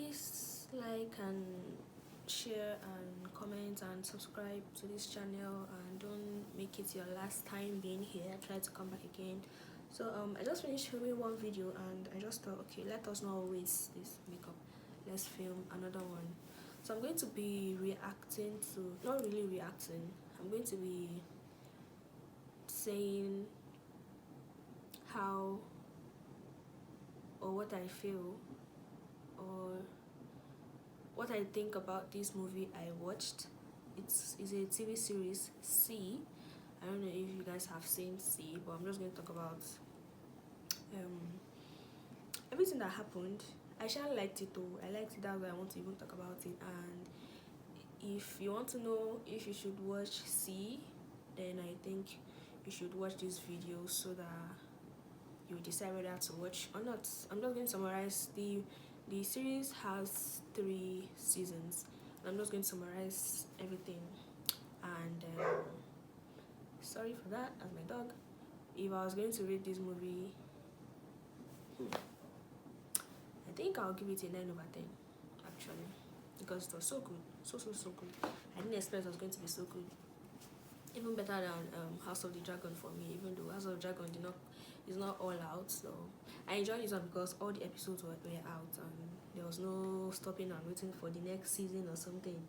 Please like and share and comment and subscribe to this channel, and don't make it your last time being here. Try to come back again. So I just finished filming one video and I just thought, okay, let us not waste this makeup, let's film another one. So I'm going to be reacting to, not really reacting, I'm going to be saying how or what I feel or what I think about this movie I watched. It's a TV series, See. I don't know if you guys have seen See, but I'm just going to talk about um everything that happened. I actually liked it though. I liked it, that's why I want to even talk about it. And if you want to know if you should watch See, then I think you should watch this video so that you decide whether to watch or not. I'm just going to summarize. The series has 3 seasons. I'm just going to summarize everything. And sorry for that, as my dog. If I was going to rate this movie, I think I'll give it a 9/10 actually, because it was so good, so good. I didn't expect it was going to be so good, even better than House of the Dragon for me, even though House of the Dragon is not all out. So I enjoyed this one because all the episodes were out and there was no stopping and waiting for the next season or something.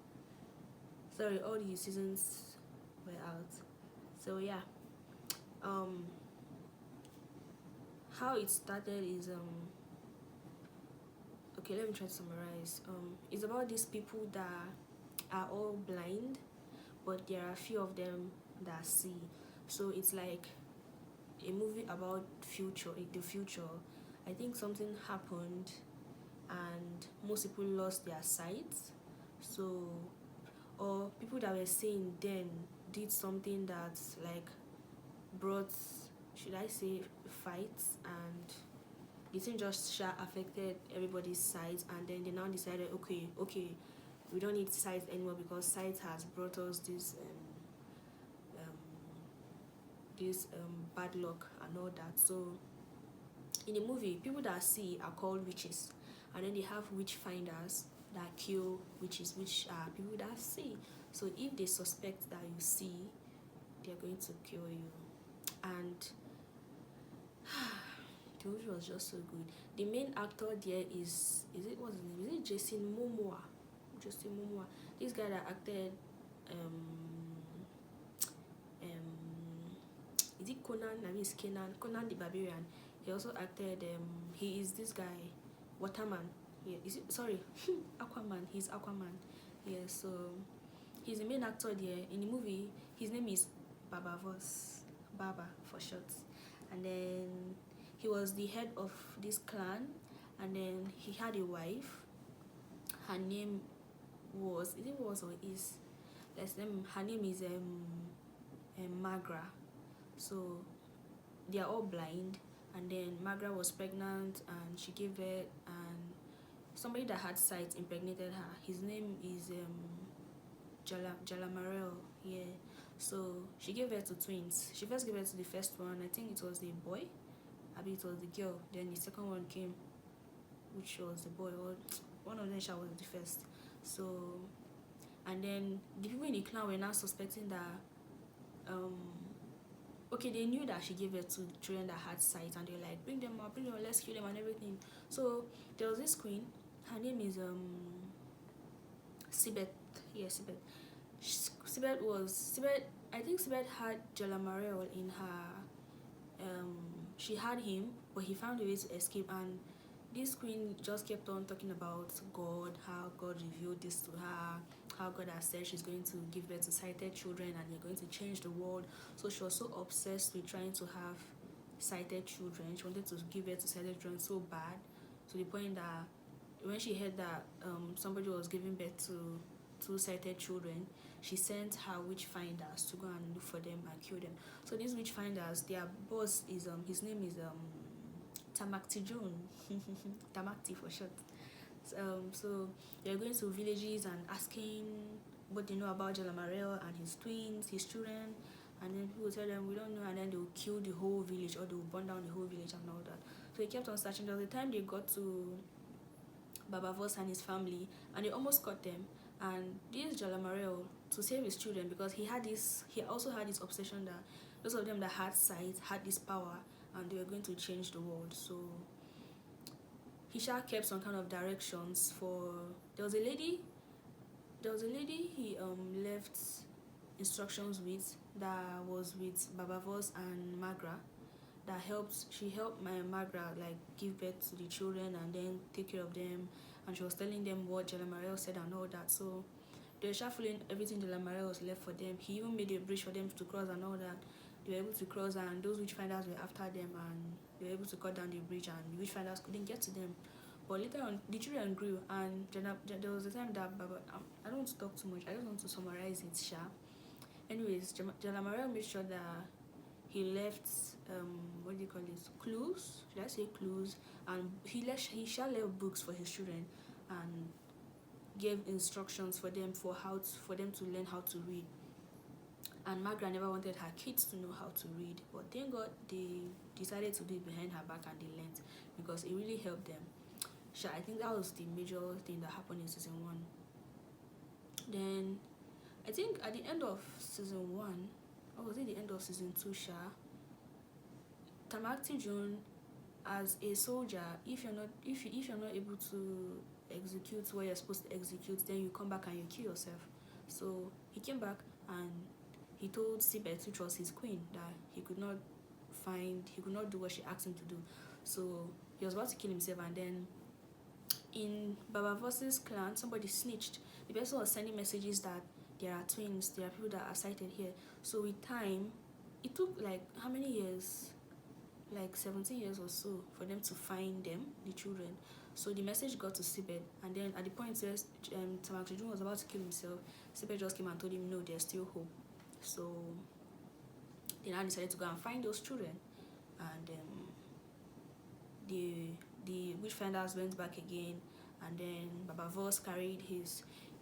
Sorry, all the seasons were out. So yeah, how it started is okay, let me try to summarize. It's about these people that are all blind, but there are a few of them that see. So it's like a movie about the future. I think something happened and most people lost their sight. So, or people that were seeing then did something that like brought, should I say, fights, and the thing just affected everybody's sight. And then they now decided, okay, we don't need sight anymore because sight has brought us this bad luck and all that. So in the movie, people that see are called witches, and then they have witch finders that kill witches, which are people that see. So if they suspect that you see, they're going to kill you. And the movie was just so good. The main actor there is it, what's his name? Is it Jason Momoa? Jason Momoa. This guy that acted is it Conan? I mean, it's Conan the Barbarian. He also acted he is this guy, Waterman. Yeah, is it, sorry, Aquaman. He's Aquaman. Yeah, so he's the main actor there in the movie. His name is Baba Voss, Baba for short. And then he was the head of this clan, and then he had a wife. Her name was, is it was or is, her name is Magra. So they are all blind, and then Magra was pregnant and she gave birth, and somebody that had sight impregnated her. His name is Jalamarel. Yeah, so she gave birth to twins. She first gave birth to the first one, I think it was the boy, I mean it was the girl. Then the second one came, which was the boy, or one of them was the first. So, and then the people in the clan were now suspecting that okay, they knew that she gave birth to children that had sight, and they're like, bring them up, let's kill them and everything. So there was this queen, her name is Sibeth. Yeah, Sibeth. Sibeth, I think Sibeth had Jalamarel in her, she had him, but he found a way to escape. And this queen just kept on talking about God, how God revealed this to her, how God has said she's going to give birth to sighted children and they're going to change the world. So she was so obsessed with trying to have sighted children. She wanted to give birth to sighted children so bad, to the point that when she heard that somebody was giving birth to 2 sighted children, she sent her witch finders to go and look for them and kill them. So these witch finders, their boss is his name is Tamakti June. Tamakti for short. So they're going to villages and asking what they know about Jalamarel and his twins, his children, and then people tell them we don't know, and then they'll kill the whole village, or they'll burn down the whole village and all that. So they kept on searching. There was the time they got to Baba Voss and his family, and they almost caught them. And this Jalamarel, to save his children, because he also had this obsession that those of them that had sight had this power, and they were going to change the world. So he kept some kind of directions for. There was a lady he left instructions with, that was with Baba Voss and Magra, she helped my Magra like give birth to the children and then take care of them, and she was telling them what Jalamarel said and all that. So they were shuffling everything Jalamarel was left for them. He even made a bridge for them to cross and all that. They were able to cross, and those witchfinders were after them, and they were able to cut down the bridge, and the witchfinders couldn't get to them. But later on, the children grew, and there was a time that Baba, I don't want to talk too much, I just want to summarize it, Sha. Anyways, Jalamarel made sure that he left what do you call this, clues, should I say clues, and he shall left books for his children, and gave instructions for them for them to learn how to read. And Magra never wanted her kids to know how to read, but thank God they decided to do it behind her back, and they learned, because it really helped them. Sure, I think that was the major thing that happened in season 1. Then I think at the end of season 1, or was it the end of season 2, Sha, Tamakti June, as a soldier, if you're not able to execute what you're supposed to execute, then you come back and you kill yourself. So he came back and he told Sibet, which was his queen, that he could not do what she asked him to do. So he was about to kill himself, and then in Baba Voss's clan, somebody snitched. The person was sending messages that there are twins, there are people that are sighted here. So with time, it took like how many years? Like 17 years or so for them to find them, the children. So the message got to Sibet, and then at the point where Tamakti was about to kill himself, Sibet just came and told him, no, there's still hope. So they now decided to go and find those children, and the witchfinders went back again, and then Baba Voss carried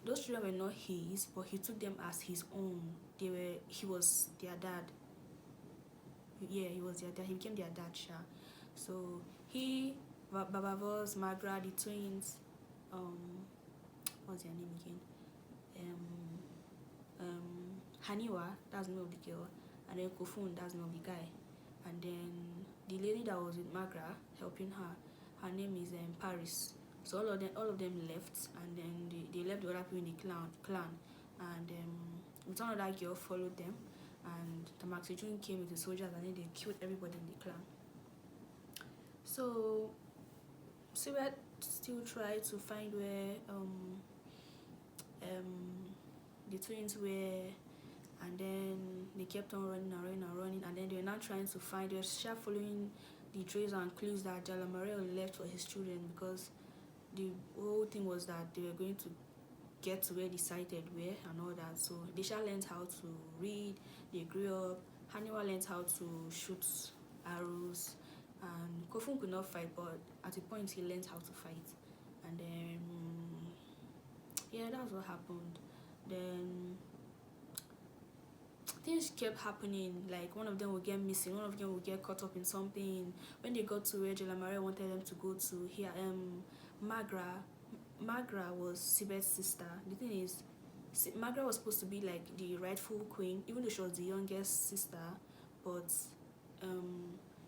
those children were not his, but he took them as his own. He was their dad. Yeah, he was their dad. He became their dad, Sha. So Baba Voss, Magra, the twins, what's their name again? Haniwa, that's the name of the girl, and then Kofun, that's the name of the guy, and then the lady that was with Magra helping her name is Paris. So all of them left, and then they left the other people in the clan, and with another girl followed them, and Tamakti June came with the soldiers, and then they killed everybody in the clan. So Sibet still tried to find where the twins were, and then they kept on running, and then they were now trying to find, they were following the trails and clues that Jalamarel left for his children, because the whole thing was that they were going to get to where the sighted were and all that. So Desha learned how to read, they grew up. Haniwa learned how to shoot arrows, and Kofun could not fight, but at a point he learned how to fight. And then yeah, that's what happened. Then things kept happening, like one of them would get missing, one of them would get caught up in something. When they got to where Jalamarel wanted them to go to, here Magra was Sibet's sister. The thing is, Magra was supposed to be like the rightful queen, even though she was the youngest sister, but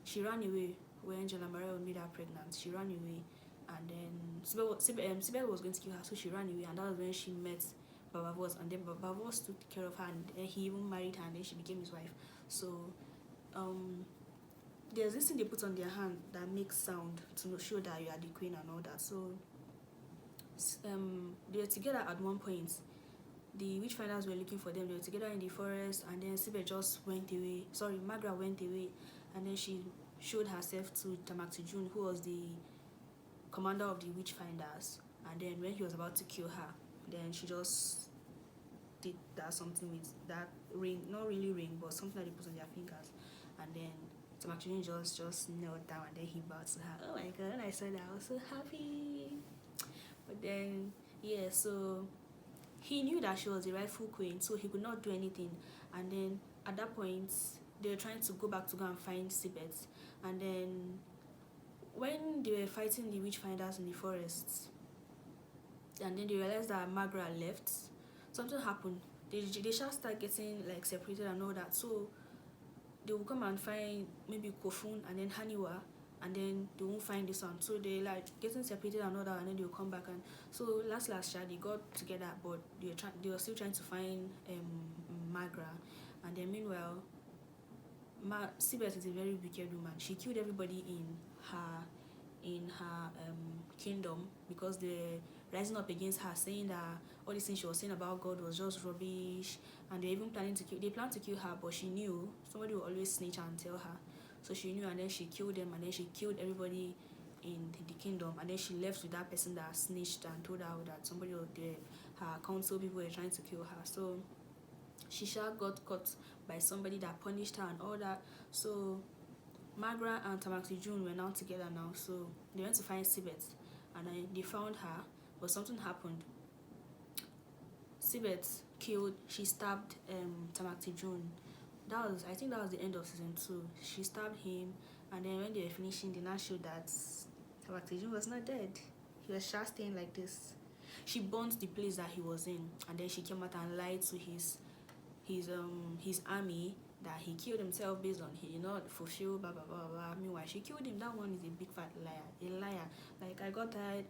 she ran away when Jalamarel made her pregnant. She ran away, and then Sibet was going to kill her, so she ran away, and that was when she met Baba Voss, and then Baba Voss took care of her, and he even married her, and then she became his wife. So there's this thing they put on their hand that makes sound to show that you are the queen and all that. So they were together at one point. The witchfinders were looking for them. They were together in the forest, and then Sibet just went away. Sorry, Magra went away, and then she showed herself to Tamakti June, who was the commander of the witchfinders. And then when he was about to kill her, then she just did that something with that ring, not really ring, but something that they put on their fingers. And then Tamakti June just knelt down, and then he bowed to her. Oh my god, when I saw that, I was so happy. But then yeah, so he knew that she was the rightful queen, so he could not do anything. And then at that point, they were trying to go back to go and find Sibet. And then when they were fighting the witchfinders in the forest, and then they realized that Magra left. Something happened. They shall start getting like separated and all that. So they will come and find maybe Kofun and then Haniwa, and then they won't find this one. So they like getting separated and all that, and then they'll come back. And so last they got together, but they were still trying to find Magra. And then meanwhile, Sibet is a very wicked woman. She killed everybody in her kingdom because they're rising up against her, saying that all these things she was saying about God was just rubbish, and they're even planning to kill. They planned to kill her, but she knew somebody will always snitch and tell her, so she knew, and then she killed them, and then she killed everybody in the kingdom, and then she left with that person that snitched and told her that somebody was there, her council people were trying to kill her. So she got caught by somebody that punished her and all that. So Magra and Tamakti June were now together now, so they went to find Sibet, and they found her, but something happened. Sibet she stabbed Tamakti June. I think that was the end of season 2. She stabbed him, and then when they were finishing, they now showed that Tamakti June was not dead. He was just staying like this. She burnt the place that he was in, and then she came out and lied to his army that he killed himself based on he did not fulfill blah blah blah blah. Meanwhile, she killed him. That one is a big fat liar. A liar. Like, I got tired.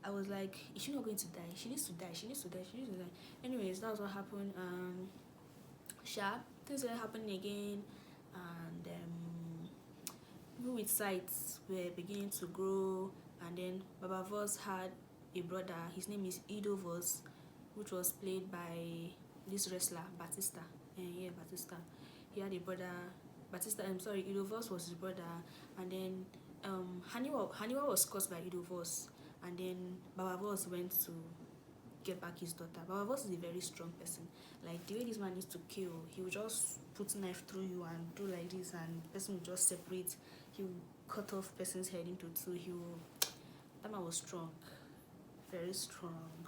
I was like, is she not going to die? She needs to die. She needs to die. She needs to die. Anyways, that was what happened. Things were happening again, and people with sights were beginning to grow, and then Baba Voss had a brother. His name is Ido Voss, which was played by this wrestler Batista. Batista. He had a brother. Ido Voss was his brother, and then Haniwa was caused by Ido Voss, and then Baba Voss went to get back his daughter. Baba Voss is a very strong person. Like, the way this man needs to kill, he will just put knife through you and do like this, and the person will just separate. He will cut off person's head into two. That man was strong, very strong.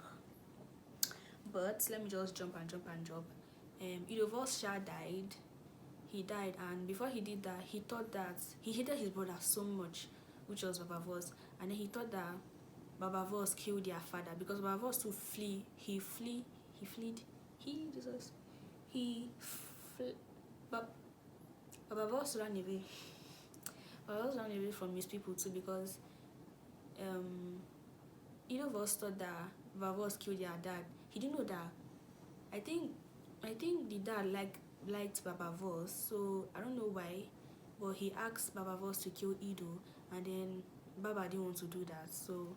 But let me just jump. Ido Voss died. He died, and before he did that, he thought that he hated his brother so much, which was Baba Voss, and then he thought that Baba Voss killed their father, because Baba Voss to flee. Baba Voss ran away. Baba Voss ran away from his people too, because Ido Voss thought that Baba Voss killed their dad. He didn't know that. I think the dad liked Baba Voss, so I don't know why, but he asked Baba Voss to kill Ido, and then Baba didn't want to do that, so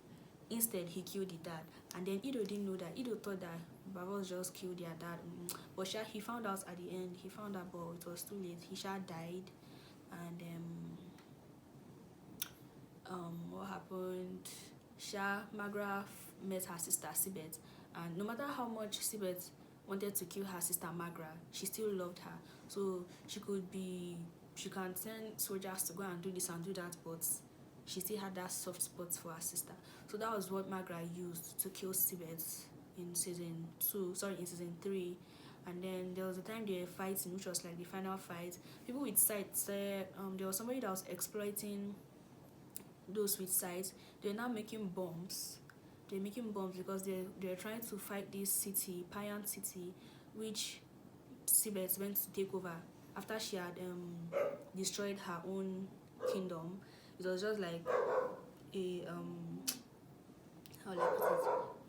instead he killed the dad. And then Ido didn't know that. Ido thought that Baba Voss just killed their dad, but he found out at the end. He found out, but it was too late. He died, and what happened? Magra met her sister Sibet, and no matter how much Sibet wanted to kill her sister Magra, she still loved her. So she can send soldiers to go and do this and do that, but she still had that soft spot for her sister. So that was what Magra used to kill Sibet in season 3. And then there was a time they were fighting, which was like the final fight. People with sights, there was somebody that was exploiting those with sights. They're now making bombs. They're making bombs because they're trying to fight this city, Payan City, which Sibet went to take over after she had destroyed her own kingdom. It was just like a how will I put it?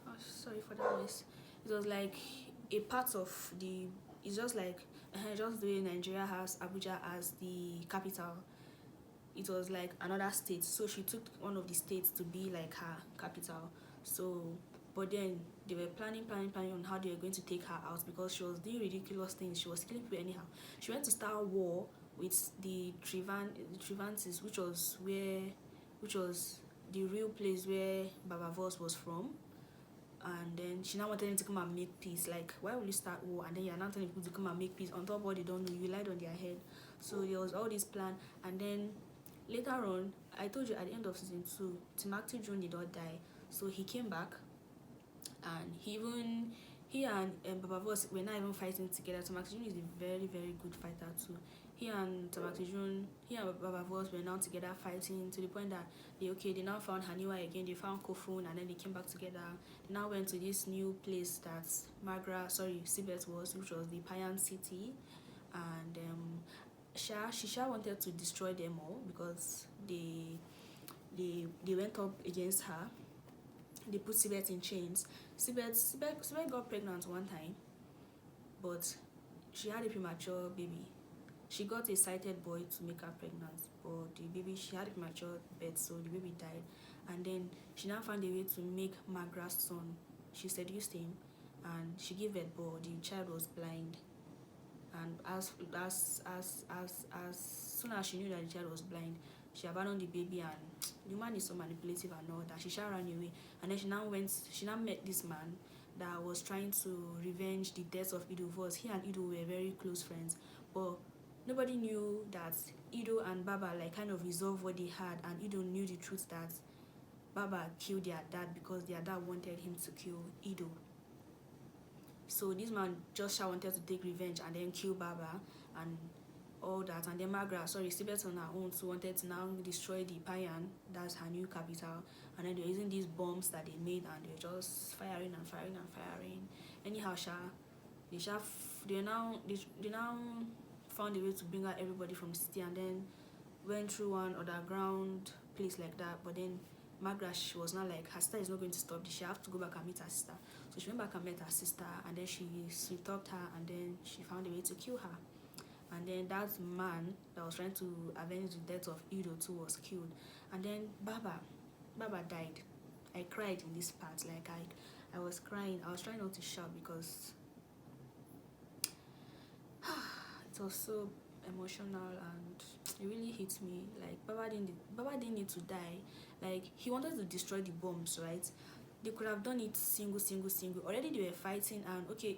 Oh, sorry for that noise. It was like a part of the. It's just like just the way Nigeria has Abuja as the capital. It was like another state, so she took one of the states to be like her capital. So, but then they were planning on how they were going to take her out, because she was doing ridiculous things. She was killing people anyhow. She went to start war with the Trivantes, which was the real place where Baba Voss was from. And then she now wanted them to come and make peace. Like, why will you start war and then you're not telling people to come and make peace? On top of what they don't know, you lied on their head. So there was all this plan, and then later on, I told you at the end of season 2, Tamakti June did not die. So he came back, and he and Baba Voss were not even fighting together. Tamakti June is a very, very good fighter too. he and Tabaktijun, he and Baba Voss were now together fighting to the point that they now found Haniwa again, they found Kofun, and then they came back together. They now went to this new place that Sibet was, which was the Payan city, and Shisha wanted to destroy them all because they went up against her. They put Sibet in chains. Sibet got pregnant one time, but she had a premature baby. She got a sighted boy to make her pregnant, but the baby, she had a premature birth, so the baby died. And then she now found a way to make Magra's son. She seduced him, and she gave birth, but the child was blind. And as soon as she knew that the child was blind, she abandoned the baby, and the man is so manipulative and all that. She ran away, and then she now met this man that was trying to revenge the death of Ido Voss. He and Ido were very close friends, but nobody knew that Ido and Baba like kind of resolved what they had, and Ido knew the truth that Baba killed their dad because their dad wanted him to kill Ido. So this man just wanted to take revenge and then kill Baba and all that. And then Sibet on her own, so wanted to now destroy the Payan, that's her new capital. And then they're using these bombs that they made, and they're just firing and firing and firing. Anyhow, they now found a way to bring out everybody from the city, and then went through one underground place like that. But then she was not like, her sister is not going to stop this. She have to go back and meet her sister. So she went back and met her sister, and then she talked her, and then she found a way to kill her. And then that man that was trying to avenge the death of Ido too was killed. And then Baba died. I cried in this part. Like I was crying. I was trying not to shout because it was so emotional and it really hit me. Like Baba didn't need to die. Like he wanted to destroy the bombs, right? They could have done it single. Already they were fighting, and okay,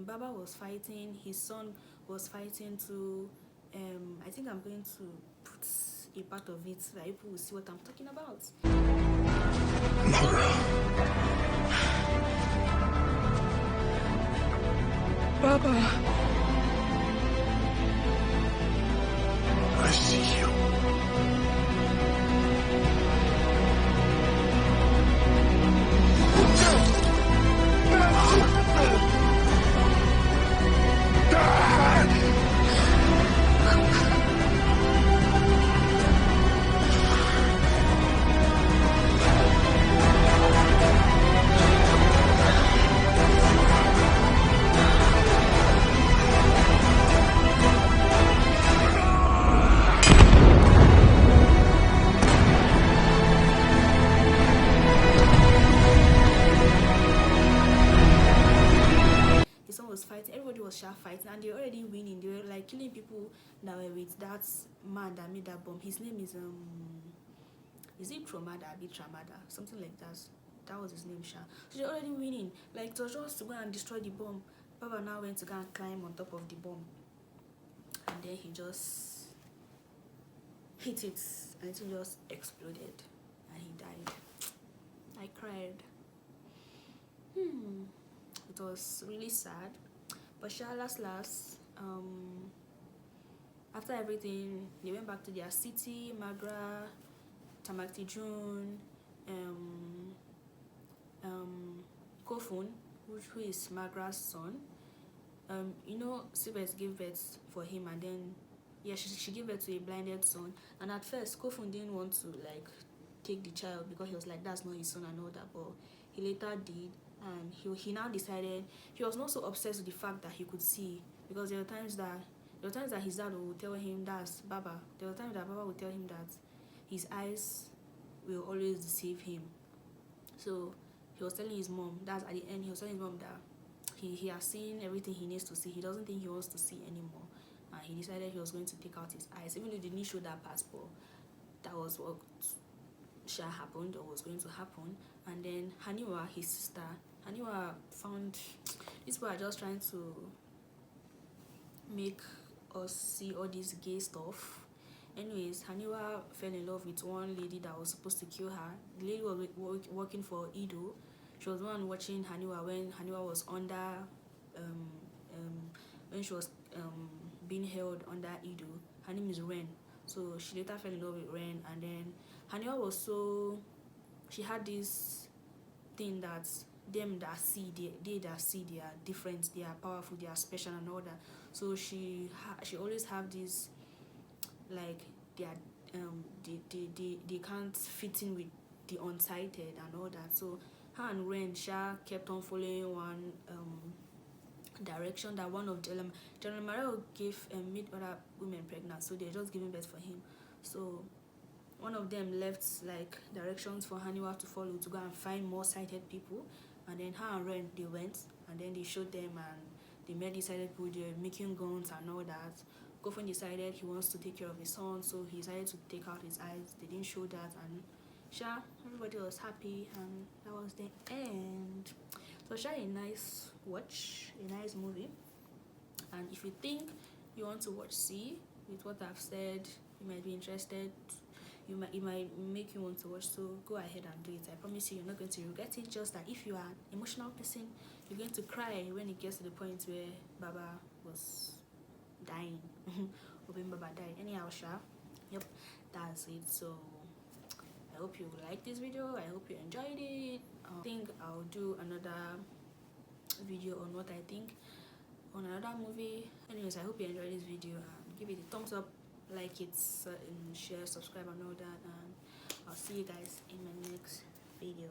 Baba was fighting, his son was fighting too. I think I'm going to put a part of it so that people will see what I'm talking about. Baba, I see you. Everybody was fighting, and they were already winning. They were like killing people that were with that man that made that bomb. His name is it Tromada, Tramada, something like that. That was his name, Sha. So they're already winning. Like it was just to go and destroy the bomb. Baba now went to go and climb on top of the bomb, and then he just hit it, and it just exploded, and he died. I cried. It was really sad. But last, after everything, they went back to their city, Magra, Tabaktijun, Kofun, who is Magra's son. Sibet gave birth for him, and then she gave birth to a blinded son. And at first, Kofun didn't want to like take the child because he was like, that's not his son and all that. But he later did. And he now decided, he was not so obsessed with the fact that he could see, because there were times that his dad would tell him that's Baba. There were times that Baba would tell him that his eyes will always deceive him. So he was telling his mom, that's at the end, he was telling his mom that he has seen everything he needs to see. He doesn't think he wants to see anymore. And he decided he was going to take out his eyes, even though they didn't show that passport. That was what happened or was going to happen. And then Haniwa, his sister, Haniwa found, these people are just trying to make us see all this gay stuff. Anyways, Haniwa fell in love with one lady that was supposed to kill her. The lady was working for Ido. She was the one watching Haniwa when Haniwa was under, when she was being held under Ido. Her name is Ren. So she later fell in love with Ren, and then Haniwa was so, she had this thing that them that see, they that see, they are different, they are powerful, they are special and all that. So she always have this, like, they are they can't fit in with the unsighted and all that. So her and Ren Sha kept on following one direction that one of Jalamareo gave made other women pregnant, so they're just giving birth for him. So one of them left like directions for Haniwa to follow to go and find more sighted people, and then her and Ren, they went, and then they showed them, and they met these sighted people. They're making guns and all that. Gofun decided he wants to take care of his son, so he decided to take out his eyes. They didn't show that, and Sha, everybody was happy, and that was the end. So Sha, a nice watch, a nice movie. And if you think you want to watch C with what I've said, you might be interested. It might make you want to watch, so go ahead and do it. I promise you're not going to regret it. Just that if you are an emotional person, you're going to cry when it gets to the point where Baba was dying. Or when Baba died. Anyhow, Sha, yep, that's it. So I hope you like this video. I hope you enjoyed it. I think I'll do another video on what I think on another movie. Anyways, I hope you enjoyed this video, and give it a thumbs up, like it, and share, subscribe and all that, and I'll see you guys in my next video.